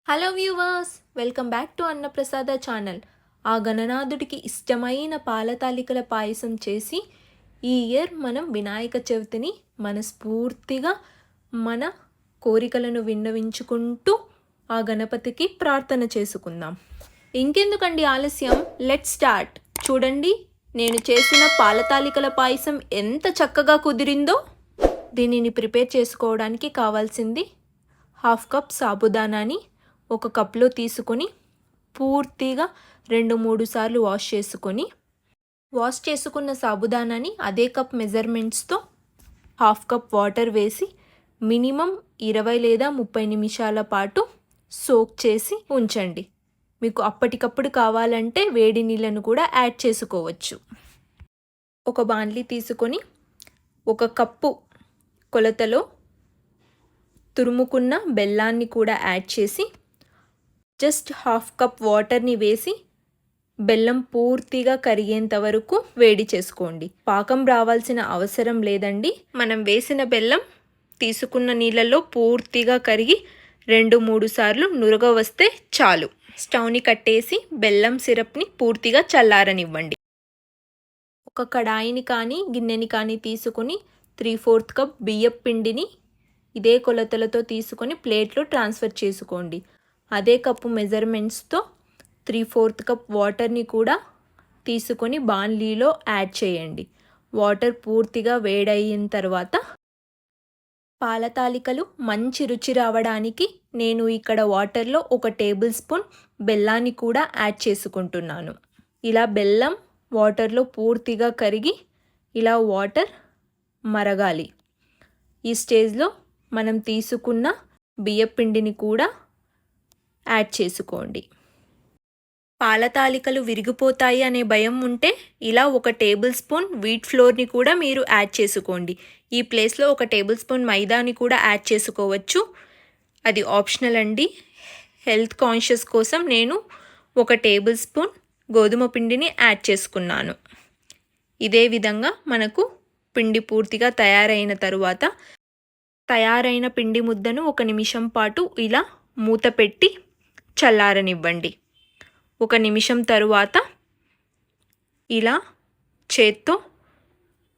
Hello viewers, welcome back to అన్నప్రసాద channel. ఆ గణనాథుడికి ఇష్టమైన పాల తాలికల పాయసం చేసి ఈ ఇయర్ మనం వినాయక చవితిని మనస్ఫూర్తిగా మన కోరికలను విన్నవించుకుంటూ ఆ గణపతికి ప్రార్థన చేసుకుందాం. ఇంకెందుకండి ఆలస్యం, లెట్స్ స్టార్ట్. చూడండి, నేను చేసిన పాల తాలికల పాయసం ఎంత చక్కగా కుదిరిందో. దీనిని ప్రిపేర్ చేసుకోవడానికి కావాల్సింది 1/2 కప్ సాబుదానాని ఒక కప్లో తీసుకొని పూర్తిగా 2-3 సార్లు వాష్ చేసుకున్న సాబుదానాని అదే కప్ మెజర్మెంట్స్తో 1/2 కప్ వాటర్ వేసి మినిమం 20 లేదా 30 నిమిషాల పాటు సోక్ చేసి ఉంచండి. మీకు అప్పటికప్పుడు కావాలంటే వేడి నీళ్ళను కూడా యాడ్ చేసుకోవచ్చు. ఒక బాండ్లీ తీసుకొని 1 కప్పు కొలతలో తురుముకున్న బెల్లాన్ని కూడా యాడ్ చేసి జస్ట్ 1/2 కప్ వాటర్ని వేసి బెల్లం పూర్తిగా కరిగేంత వరకు వేడి చేసుకోండి. పాకం రావాల్సిన అవసరం లేదండి. మనం వేసిన బెల్లం తీసుకున్న నీళ్ళల్లో పూర్తిగా కరిగి 2-3 సార్లు నురగ వస్తే చాలు. స్టవ్ని కట్టేసి బెల్లం సిరప్ని పూర్తిగా చల్లారనివ్వండి. ఒక కడాయిని కానీ గిన్నెని కానీ తీసుకొని 3/4 కప్ బియ్యపు పిండిని ఇదే కొలతలతో తీసుకొని ప్లేట్లో ట్రాన్స్ఫర్ చేసుకోండి. అదే కప్పు మెజర్మెంట్స్తో 3/4 కప్ వాటర్ని కూడా తీసుకొని బాండ్లీలో యాడ్ చేయండి. వాటర్ పూర్తిగా వేడయిన తర్వాత పాల తాలికలు మంచి రుచి రావడానికి నేను ఇక్కడ వాటర్లో 1 టేబుల్ స్పూన్ బెల్లాన్ని కూడా యాడ్ చేసుకుంటున్నాను. ఇలా బెల్లం వాటర్లో పూర్తిగా కరిగి ఇలా వాటర్ మరగాలి. ఈ స్టేజ్లో మనం తీసుకున్న బియ్యం పిండిని కూడా యాడ్ చేసుకోండి. పాల తాలికలు విరిగిపోతాయి అనే భయం ఉంటే ఇలా 1 టేబుల్ స్పూన్ వీట్ ఫ్లోర్ని కూడా మీరు యాడ్ చేసుకోండి. ఈ ప్లేస్లో 1 టేబుల్ స్పూన్ మైదాని కూడా యాడ్ చేసుకోవచ్చు. అది ఆప్షనల్ అండి. హెల్త్ కాన్షియస్ కోసం నేను 1 టేబుల్ స్పూన్ గోధుమ పిండిని యాడ్ చేసుకున్నాను. ఇదే విధంగా మనకు పిండి పూర్తిగా తయారైన తరువాత తయారైన పిండి ముద్దను 1 నిమిషం పాటు ఇలా మూత పెట్టి చల్లారనివ్వండి. 1 నిమిషం తరువాత ఇలా చేత్తో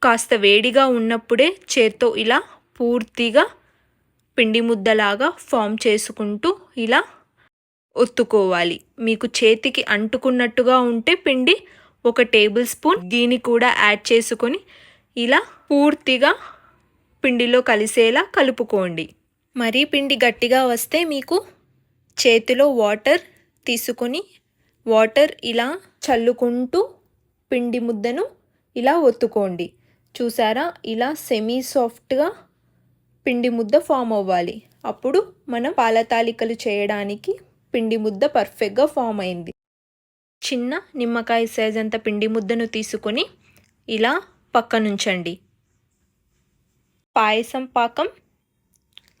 కాస్త వేడిగా ఉన్నప్పుడే చేత్తో ఇలా పూర్తిగా పిండి ముద్దలాగా ఫామ్ చేసుకుంటూ ఇలా ఒత్తుకోవాలి. మీకు చేతికి అంటుకున్నట్టుగా ఉంటే పిండి 1 టేబుల్ స్పూన్ గీని కూడా యాడ్ చేసుకొని ఇలా పూర్తిగా పిండిలో కలిసేలా కలుపుకోండి. మరీ పిండి గట్టిగా వస్తే మీకు చేతిలో వాటర్ తీసుకొని వాటర్ ఇలా చల్లుకుంటూ పిండి ముద్దను ఇలా ఒత్తుకోండి. చూసారా, ఇలా సెమీ సాఫ్ట్గా పిండి ముద్ద ఫామ్ అవ్వాలి. అప్పుడు మనం పాల తాలికలు చేయడానికి పిండి ముద్ద పర్ఫెక్ట్గా ఫామ్ అయింది. చిన్న నిమ్మకాయ సైజ్ అంత పిండి ముద్దను తీసుకొని ఇలా పక్కనుంచండి. పాయసం పాకం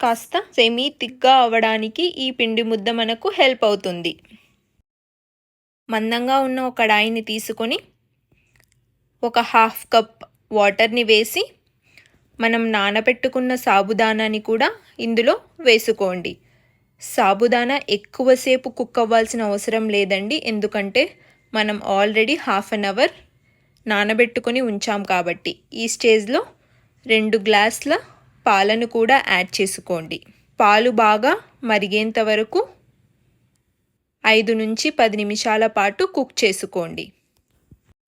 కాస్త సెమీ థిక్గా అవ్వడానికి ఈ పిండి ముద్ద మనకు హెల్ప్ అవుతుంది. మందంగా ఉన్న ఒక కడాయిని తీసుకొని 1/2 కప్ వాటర్ని వేసి మనం నానబెట్టుకున్న సాబుదానాన్ని కూడా ఇందులో వేసుకోండి. సాబుదానా ఎక్కువసేపు కుక్ అవ్వాల్సిన అవసరం లేదండి, ఎందుకంటే మనం ఆల్రెడీ 1/2 అవర్ నానబెట్టుకొని ఉంచాం కాబట్టి. ఈ స్టేజ్లో 2 గ్లాసుల పాలను కూడా యాడ్ చేసుకోండి. పాలు బాగా మరిగేంత వరకు 5 నుంచి 10 నిమిషాల పాటు కుక్ చేసుకోండి.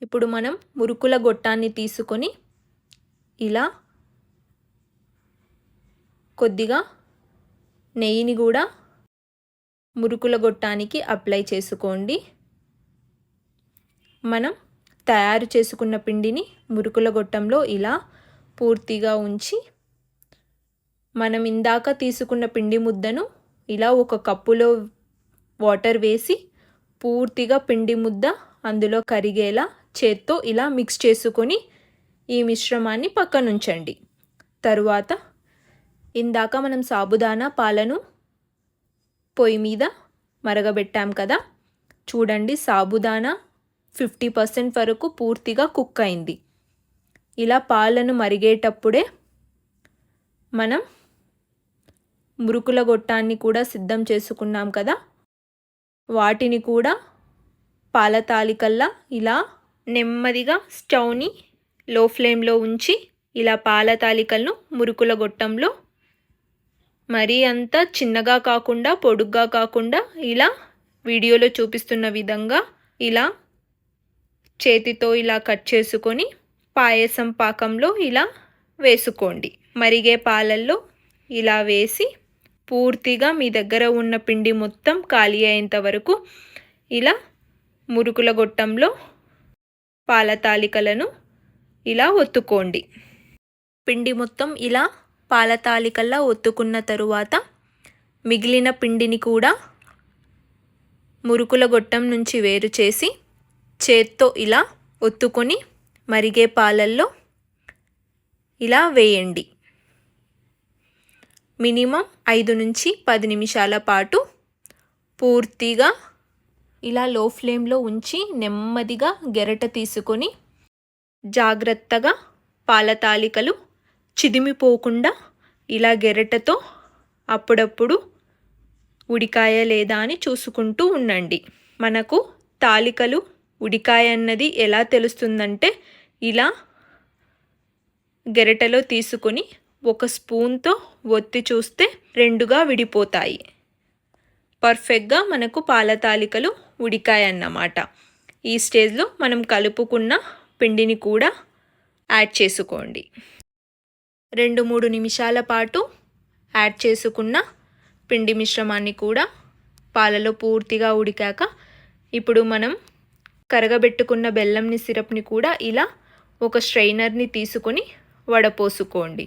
ఇప్పుడు మనం మురుకుల గొట్టాన్ని తీసుకొని ఇలా కొద్దిగా నెయ్యిని కూడా మురుకుల గొట్టానికి అప్లై చేసుకోండి. మనం తయారు చేసుకున్న పిండిని మురుకుల గొట్టంలో ఇలా పూర్తిగా ఉంచి మనం ఇందాక తీసుకున్న పిండి ముద్దను ఇలా 1 కప్పులో వాటర్ వేసి పూర్తిగా పిండి ముద్ద అందులో కరిగేలా చేత్తో ఇలా మిక్స్ చేసుకొని ఈ మిశ్రమాన్ని పక్కనుంచండి. తరువాత ఇందాక మనం సాబుదానా పాలను పొయ్యి మీద మరగబెట్టాం కదా, చూడండి సాబుదానా 50% వరకు పూర్తిగా కుక్ అయింది. ఇలా పాలను మరిగేటప్పుడే మనం మురుకుల గొట్టాన్ని కూడా సిద్ధం చేసుకున్నాం కదా, వాటిని కూడా పాల తాలికల్లా ఇలా నెమ్మదిగా స్టవ్ని లో ఫ్లేమ్లో ఉంచి ఇలా పాల తాలికలను మురుకుల గొట్టంలో మరీ అంత చిన్నగా కాకుండా పొడుగ్గా కాకుండా ఇలా వీడియోలో చూపిస్తున్న విధంగా ఇలా చేతితో ఇలా కట్ చేసుకొని పాయసం పాకంలో ఇలా వేసుకోండి. మరిగే పాలల్లో ఇలా వేసి పూర్తిగా మీ దగ్గర ఉన్న పిండి మొత్తం ఖాళీ అయ్యేంత వరకు ఇలా మురుకుల గొట్టంలో పాల తాలికలను ఇలా ఒత్తుకోండి. పిండి మొత్తం ఇలా పాల తాలికల్లా ఒత్తుకున్న తరువాత మిగిలిన పిండిని కూడా మురుకుల గొట్టం నుంచి వేరు చేసి చేత్తో ఇలా ఒత్తుకొని మరిగే పాలల్లో ఇలా వేయండి. మినిమం 5 నుంచి 10 నిమిషాల పాటు పూర్తిగా ఇలా లో ఫ్లేమ్లో ఉంచి నెమ్మదిగా గెరట తీసుకొని జాగ్రత్తగా పాల తాలికలు చిదిమిపోకుండా ఇలా గెరటతో అప్పుడప్పుడు ఉడికాయ లేదా అని చూసుకుంటూ ఉండండి. మనకు తాలికలు ఉడికాయ అన్నది ఎలా తెలుస్తుందంటే ఇలా గెరటలో తీసుకొని ఒక స్పూన్తో ఒత్తి చూస్తే రెండుగా విడిపోతాయి. పర్ఫెక్ట్గా మనకు పాల తాలికలు ఉడికాయన్నమాట. ఈ స్టేజ్లో మనం కలుపుకున్న పిండిని కూడా యాడ్ చేసుకోండి. 2-3 నిమిషాల పాటు యాడ్ చేసుకున్న పిండి మిశ్రమాన్ని కూడా పాలలో పూర్తిగా ఉడికాక ఇప్పుడు మనం కరగబెట్టుకున్న బెల్లంని సిరప్ని కూడా ఇలా ఒక స్ట్రైనర్ని తీసుకొని వడపోసుకోండి.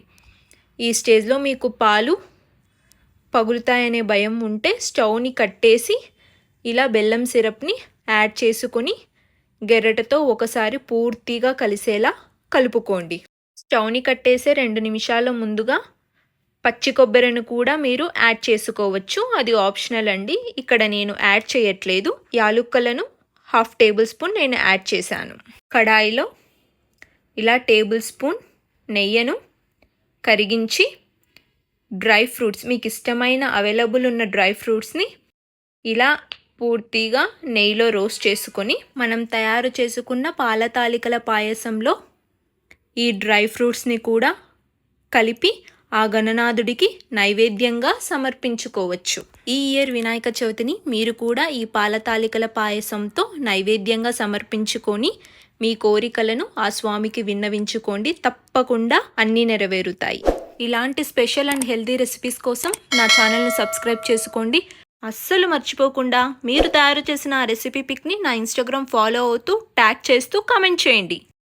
ఈ స్టేజ్లో మీకు పాలు పగులుతాయనే భయం ఉంటే స్టవ్ని కట్టేసి ఇలా బెల్లం సిరప్ని యాడ్ చేసుకొని గెరటతో ఒకసారి పూర్తిగా కలిసేలా కలుపుకోండి. స్టవ్ని కట్టేసే 2 నిమిషాల ముందుగా పచ్చి కొబ్బరిని కూడా మీరు యాడ్ చేసుకోవచ్చు. అది ఆప్షనల్ అండి. ఇక్కడ నేను యాడ్ చేయట్లేదు. యాలుక్కలను 1/2 టేబుల్ స్పూన్ నేను యాడ్ చేశాను. కడాయిలో ఇలా టేబుల్ స్పూన్ నెయ్యను కరిగించి డ్రై ఫ్రూట్స్ మీకు ఇష్టమైన అవైలబుల్ ఉన్న డ్రై ఫ్రూట్స్ని ఇలా పూర్తిగా నెయ్యిలో రోస్ట్ చేసుకొని మనం తయారు చేసుకున్న పాల తాలికల పాయసంలో ఈ డ్రై ఫ్రూట్స్ని కూడా కలిపి ఆ గణనాథుడికి నైవేద్యంగా సమర్పించుకోవచ్చు. ఈ ఇయర్ వినాయక చవితిని మీరు కూడా ఈ పాల తాలికల పాయసంతో నైవేద్యంగా సమర్పించుకొని మీ కోరికలను ఆ స్వామికి విన్నవించుకోండి. తప్పకుండా అన్నీ నెరవేరుతాయి. ఇలాంటి స్పెషల్ అండ్ హెల్తీ రెసిపీస్ కోసం నా ఛానల్ని సబ్స్క్రైబ్ చేసుకోండి. అస్సలు మర్చిపోకుండా మీరు తయారు చేసిన ఆ రెసిపీ పిక్ని నా ఇన్స్టాగ్రామ్ ఫాలో అవుతూ ట్యాగ్ చేస్తూ కామెంట్ చేయండి.